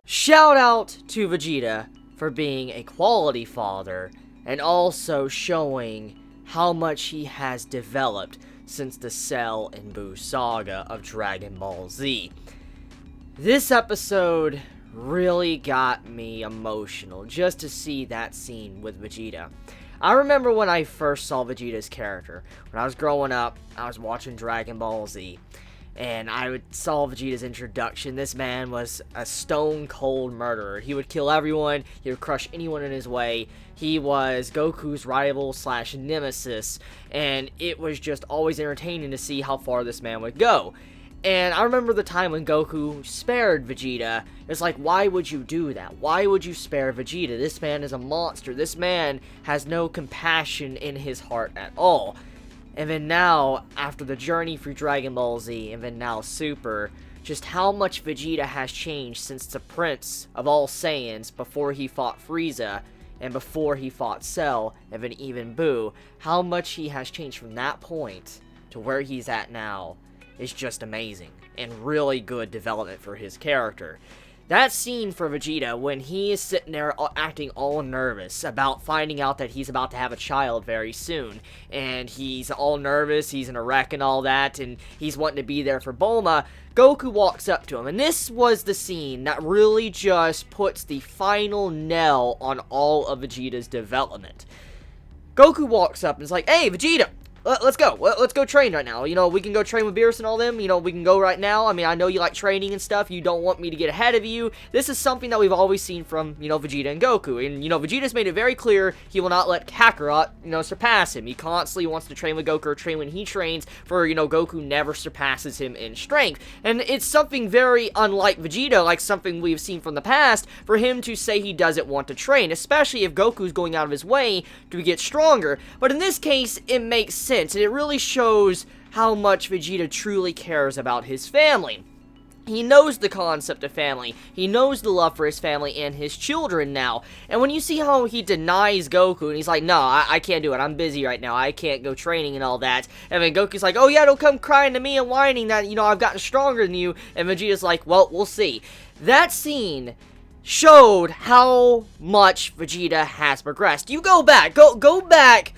Shout out to Vegeta for being a quality father and also showing how much he has developed since the Cell and Buu saga of Dragon Ball Z. This episode really got me emotional just to see that scene with Vegeta. I remember when I first saw Vegeta's character. When I was growing up, I was watching Dragon Ball Z. And I saw Vegeta's introduction. This man was a stone-cold murderer. He would kill everyone. He would crush anyone in his way. He was Goku's rival / nemesis. And it was just always entertaining to see how far this man would go. And I remember the time when Goku spared Vegeta. It's like, why would you do that? Why would you spare Vegeta? This man is a monster. This man has no compassion in his heart at all. And then now, after the journey through Dragon Ball Z, and then now Super, just how much Vegeta has changed since the Prince of all Saiyans, before he fought Frieza, and before he fought Cell, and then even Buu, how much he has changed from that point to where he's at now is just amazing, and really good development for his character. That scene for Vegeta, when he is sitting there acting all nervous about finding out that he's about to have a child very soon, and he's all nervous, he's in a wreck and all that, and he's wanting to be there for Bulma, Goku walks up to him, and this was the scene that really just puts the final nail on all of Vegeta's development. Goku walks up and is like, "Hey, Vegeta! Let's go. Let's go train right now. You know, we can go train with Beerus and all them. You know, we can go right now. I mean, I know you like training and stuff. You don't want me to get ahead of you. This is something that we've always seen from, Vegeta and Goku. And, Vegeta's made it very clear he will not let Kakarot, surpass him. He constantly wants to train with Goku or train when he trains for, Goku never surpasses him in strength. And it's something very unlike Vegeta, like something we've seen from the past, for him to say he doesn't want to train, especially if Goku's going out of his way to get stronger. But in this case, it makes sense. And it really shows how much Vegeta truly cares about his family. He knows the concept of family. He knows the love for his family and his children now. And when you see how he denies Goku, and he's like, "No, I can't do it. I'm busy right now. I can't go training and all that." And then Goku's like, "Oh yeah, don't come crying to me and whining that, I've gotten stronger than you." And Vegeta's like, "Well, we'll see." That scene showed how much Vegeta has progressed. You go back. Go back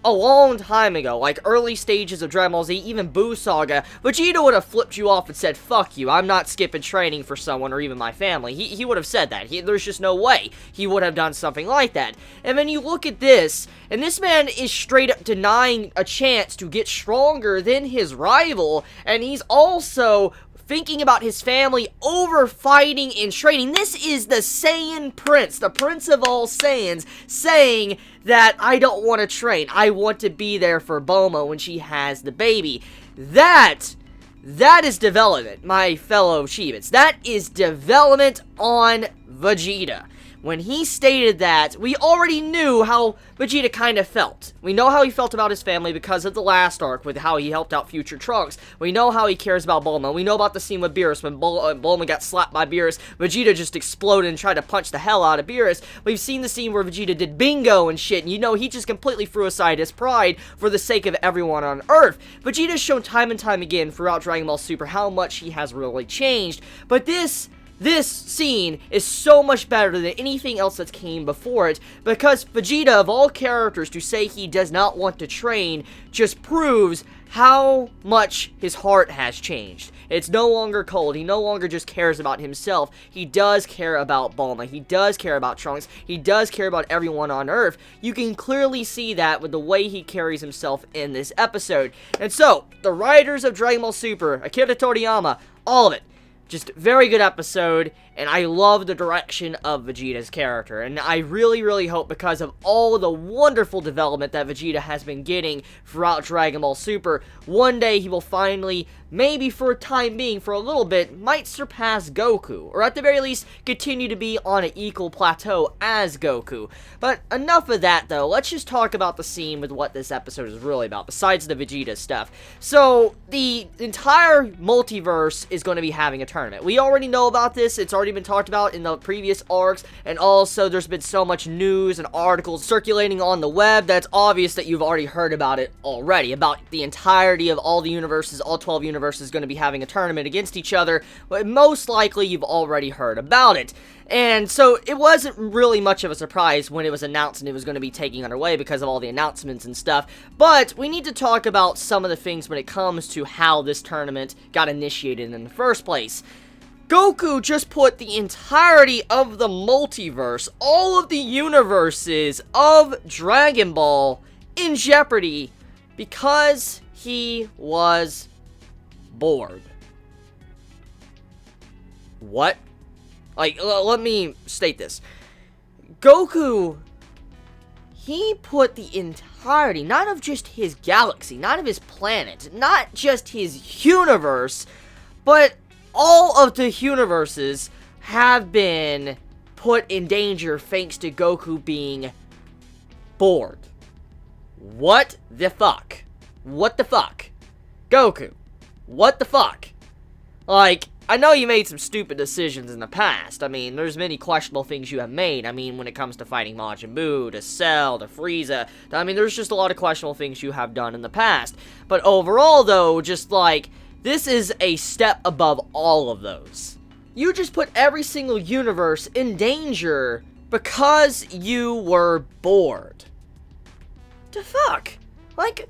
a long time ago, like early stages of Dragon Ball Z, even Buu Saga, Vegeta would have flipped you off and said, "Fuck you, I'm not skipping training for someone or even my family." He would have said that. There's just no way he would have done something like that. And then you look at this, and this man is straight up denying a chance to get stronger than his rival, and he's also thinking about his family over fighting and training. This is the Saiyan Prince, the Prince of all Saiyans, saying that I don't want to train. I want to be there for Bulma when she has the baby. That is development, my fellow Chibits. That is development on Vegeta. When he stated that, we already knew how Vegeta kind of felt. We know how he felt about his family because of the last arc with how he helped out future Trunks. We know how he cares about Bulma. We know about the scene with Beerus when Bulma got slapped by Beerus. Vegeta just exploded and tried to punch the hell out of Beerus. We've seen the scene where Vegeta did bingo and shit, and he just completely threw aside his pride for the sake of everyone on Earth. Vegeta's shown time and time again throughout Dragon Ball Super how much he has really changed. But this scene is so much better than anything else that came before it, because Vegeta, of all characters, to say he does not want to train just proves how much his heart has changed. It's no longer cold. He no longer just cares about himself. He does care about Bulma. He does care about Trunks. He does care about everyone on Earth. You can clearly see that with the way he carries himself in this episode. And so, the writers of Dragon Ball Super, Akira Toriyama, all of it, just very good episode, and I love the direction of Vegeta's character, and I really, really hope, because of all the wonderful development that Vegeta has been getting throughout Dragon Ball Super, one day he will finally, maybe for a time being, for a little bit, might surpass Goku, or at the very least, continue to be on an equal plateau as Goku. But enough of that, though. Let's just talk about the scene with what this episode is really about, besides the Vegeta stuff. So, the entire multiverse is going to be having a tournament. We already know about this. It's already been talked about in the previous arcs, and also there's been so much news and articles circulating on the web that's obvious that you've already heard about it already, about the entirety of all the universes, all 12 universes going to be having a tournament against each other. But most likely you've already heard about it. And so it wasn't really much of a surprise when it was announced and it was going to be taking underway because of all the announcements and stuff. But we need to talk about some of the things when it comes to how this tournament got initiated in the first place. Goku just put the entirety of the multiverse, all of the universes of Dragon Ball, in jeopardy because he was bored. What? Like, let me state this. Goku, he put the entirety, not of just his galaxy, not of his planet, not just his universe, but all of the universes have been put in danger thanks to Goku being bored. What the fuck? What the fuck? Goku, what the fuck? Like, I know you made some stupid decisions in the past. I mean, there's many questionable things you have made. I mean, when it comes to fighting Majin Buu, to Cell, to Frieza. I mean, there's just a lot of questionable things you have done in the past. But overall, though, just like, this is a step above all of those. You just put every single universe in danger because you were bored. The fuck? Like,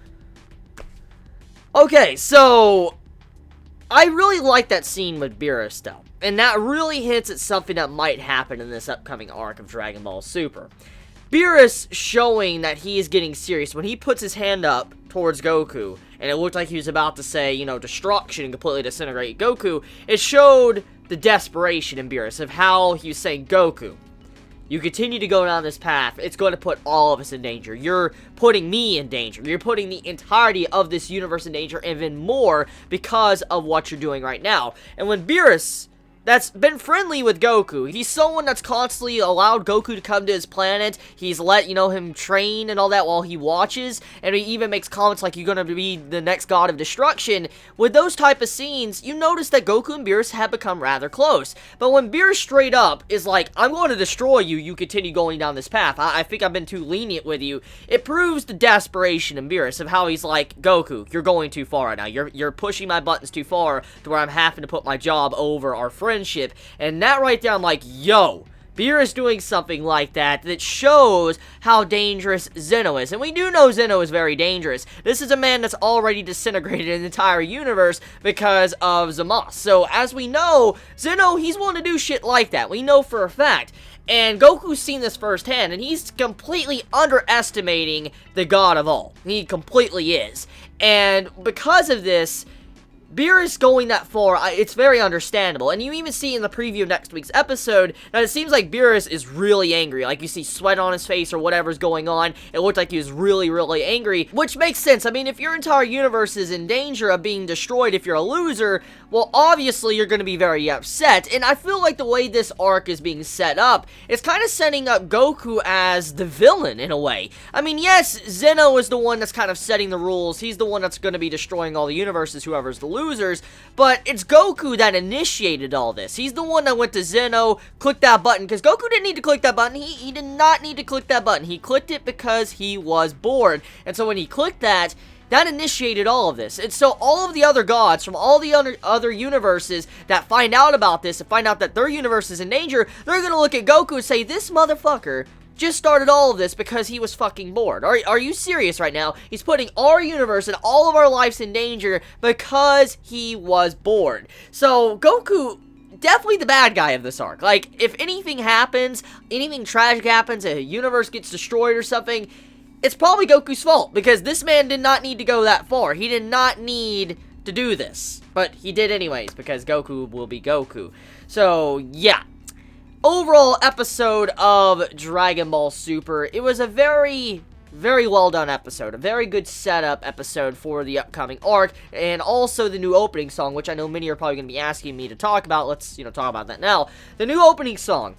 okay, so I really like that scene with Beerus, though, and that really hints at something that might happen in this upcoming arc of Dragon Ball Super. Beerus showing that he is getting serious when he puts his hand up towards Goku, and it looked like he was about to say, you know, destruction and completely disintegrate Goku. It showed the desperation in Beerus of how he was saying, Goku, you continue to go down this path, it's going to put all of us in danger. You're putting me in danger. You're putting the entirety of this universe in danger, even more because of what you're doing right now. And when Beerus, that's been friendly with Goku, he's someone that's constantly allowed Goku to come to his planet, he's let, you know, him train and all that while he watches, and he even makes comments like, you're gonna be the next god of destruction. With those type of scenes, you notice that Goku and Beerus have become rather close. But when Beerus straight up is like, I'm going to destroy you, you continue going down this path, I think I've been too lenient with you, it proves the desperation in Beerus of how he's like, Goku, you're going too far right now, you're pushing my buttons too far to where I'm having to put my job over our friendship. And that right there, I'm like, yo, Beerus doing something like that shows how dangerous Zeno is. And we do know Zeno is very dangerous. This is a man that's already disintegrated an entire universe because of Zamasu. So, as we know, Zeno, he's willing to do shit like that. We know for a fact. And Goku's seen this firsthand, and he's completely underestimating the god of all. He completely is. And because of this, Beerus going that far, it's very understandable. And you even see in the preview of next week's episode that it seems like Beerus is really angry. Like, you see sweat on his face or whatever's going on. It looked like he was really, really angry, which makes sense. I mean, if your entire universe is in danger of being destroyed if you're a loser, well, obviously you're going to be very upset. And I feel like the way this arc is being set up, it's kind of setting up Goku as the villain in a way. I mean, yes, Zeno is the one that's kind of setting the rules. He's the one that's going to be destroying all the universes, whoever's the losers, but it's Goku that initiated all this. He's the one that went to Zeno, clicked that button, because Goku didn't need to click that button. He did not need to click that button. He clicked it because he was bored, and so when he clicked that initiated all of this. And so all of the other gods from all the other universes that find out about this and find out that their universe is in danger, they're gonna look at Goku and say, this motherfucker just started all of this because he was fucking bored. Are you serious right now? He's putting our universe and all of our lives in danger because he was bored. So, Goku, definitely the bad guy of this arc. Like, if anything happens, anything tragic happens, a universe gets destroyed or something, it's probably Goku's fault, because this man did not need to go that far. He did not need to do this. But he did anyways, because Goku will be Goku. So, yeah. Overall episode of Dragon Ball Super, it was a very, very well done episode. A very good setup episode for the upcoming arc, and also the new opening song, which I know many are probably going to be asking me to talk about. Let's, talk about that now. The new opening song.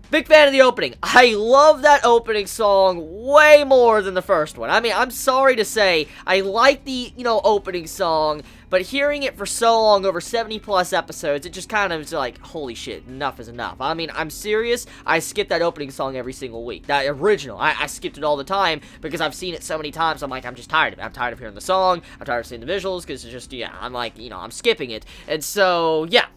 Big fan of the opening. I love that opening song way more than the first one. I mean, I'm sorry to say, I like the, opening song, but hearing it for so long, over 70 plus episodes, it just kind of is like, holy shit, enough is enough. I mean, I'm serious, I skip that opening song every single week. That original, I skipped it all the time, because I've seen it so many times, I'm like, I'm just tired of it. I'm tired of hearing the song, I'm tired of seeing the visuals, because it's just, I'm like, I'm skipping it. And so, yeah.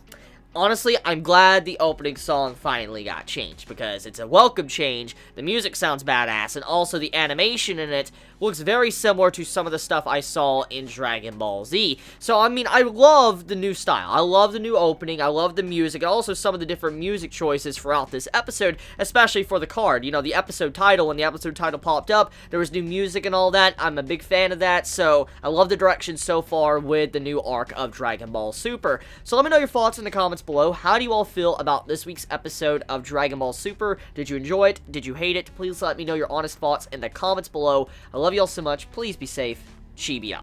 Honestly, I'm glad the opening song finally got changed, because it's a welcome change, the music sounds badass, and also the animation in it looks very similar to some of the stuff I saw in Dragon Ball Z. So, I mean, I love the new style, I love the new opening, I love the music, and also some of the different music choices throughout this episode, especially for the card. The episode title, when the episode title popped up, there was new music and all that. I'm a big fan of that, so I love the direction so far with the new arc of Dragon Ball Super. So let me know your thoughts in the comments below. How do you all feel about this week's episode of Dragon Ball Super? Did you enjoy it? Did you hate it? Please let me know your honest thoughts in the comments below. I love you all so much. Please be safe. Chibi out.